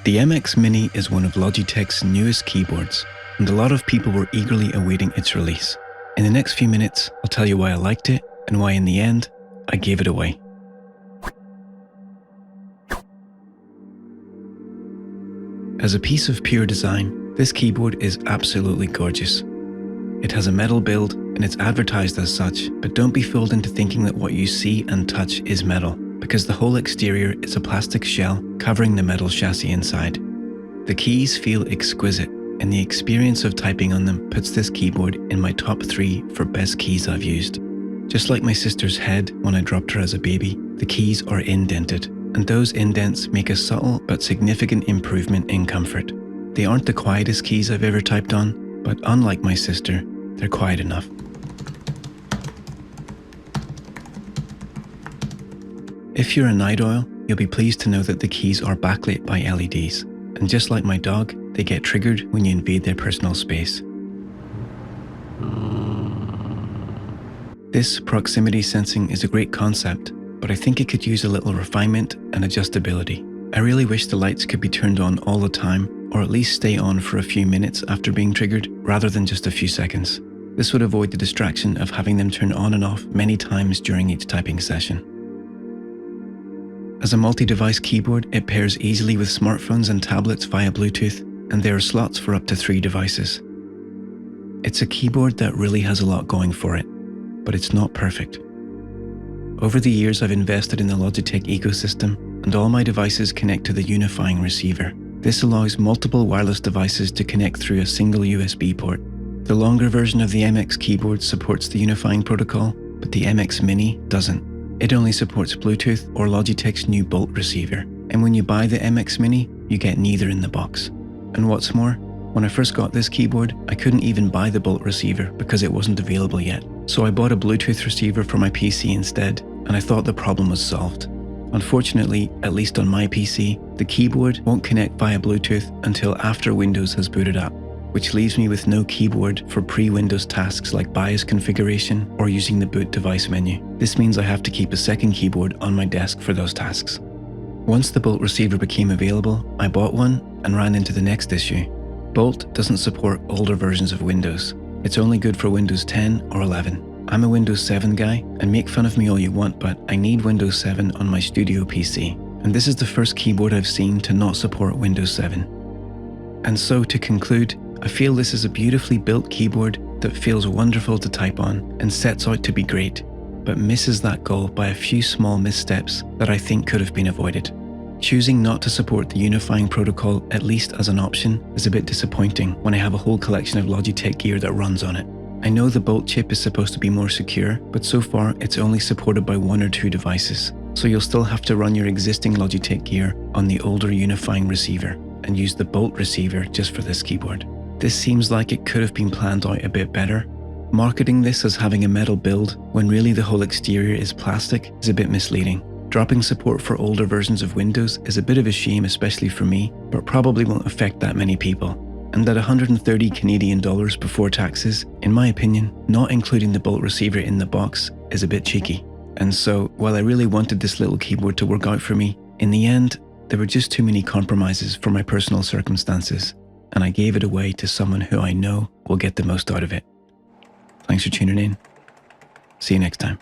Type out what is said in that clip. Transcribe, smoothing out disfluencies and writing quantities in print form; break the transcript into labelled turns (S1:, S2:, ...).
S1: The MX Mini is one of Logitech's newest keyboards, and a lot of people were eagerly awaiting its release. In the next few minutes, I'll tell you why I liked it and why in the end, I gave it away. As a piece of pure design, this keyboard is absolutely gorgeous. It has a metal build and it's advertised as such, but don't be fooled into thinking that what you see and touch is metal, because the whole exterior is a plastic shell covering the metal chassis inside. The keys feel exquisite, and the experience of typing on them puts this keyboard in my top 3 for best keys I've used. Just like my sister's head when I dropped her as a baby, the keys are indented, and those indents make a subtle but significant improvement in comfort. They aren't the quietest keys I've ever typed on, but unlike my sister, they're quiet enough. If you're a night owl, you'll be pleased to know that the keys are backlit by LEDs, and just like my dog, they get triggered when you invade their personal space. This proximity sensing is a great concept, but I think it could use a little refinement and adjustability. I really wish the lights could be turned on all the time, or at least stay on for a few minutes after being triggered, rather than just a few seconds. This would avoid the distraction of having them turn on and off many times during each typing session. As a multi-device keyboard, it pairs easily with smartphones and tablets via Bluetooth, and there are slots for up to 3 devices. It's a keyboard that really has a lot going for it, but it's not perfect. Over the years, I've invested in the Logitech ecosystem, and all my devices connect to the unifying receiver. This allows multiple wireless devices to connect through a single USB port. The longer version of the MX keyboard supports the unifying protocol, but the MX Mini doesn't. It only supports Bluetooth or Logitech's new Bolt receiver, and when you buy the MX Mini, you get neither in the box. And what's more, when I first got this keyboard, I couldn't even buy the Bolt receiver because it wasn't available yet. So I bought a Bluetooth receiver for my PC instead, and I thought the problem was solved. Unfortunately, at least on my PC, the keyboard won't connect via Bluetooth until after Windows has booted up, which leaves me with no keyboard for pre-Windows tasks like BIOS configuration or using the boot device menu. This means I have to keep a second keyboard on my desk for those tasks. Once the Bolt receiver became available, I bought one and ran into the next issue. Bolt doesn't support older versions of Windows. It's only good for Windows 10 or 11. I'm a Windows 7 guy, and make fun of me all you want, but I need Windows 7 on my studio PC. And this is the first keyboard I've seen to not support Windows 7. And so to conclude, I feel this is a beautifully built keyboard that feels wonderful to type on and sets out to be great, but misses that goal by a few small missteps that I think could have been avoided. Choosing not to support the unifying protocol, at least as an option, is a bit disappointing when I have a whole collection of Logitech gear that runs on it. I know the Bolt chip is supposed to be more secure, but so far it's only supported by 1 or 2 devices, so you'll still have to run your existing Logitech gear on the older unifying receiver and use the Bolt receiver just for this keyboard. This seems like it could have been planned out a bit better. Marketing this as having a metal build when really the whole exterior is plastic is a bit misleading. Dropping support for older versions of Windows is a bit of a shame, especially for me, but probably won't affect that many people. And at 130 Canadian dollars before taxes, in my opinion, not including the Bolt receiver in the box is a bit cheeky. And so, while I really wanted this little keyboard to work out for me, in the end, there were just too many compromises for my personal circumstances, and I gave it away to someone who I know will get the most out of it. Thanks for tuning in. See you next time.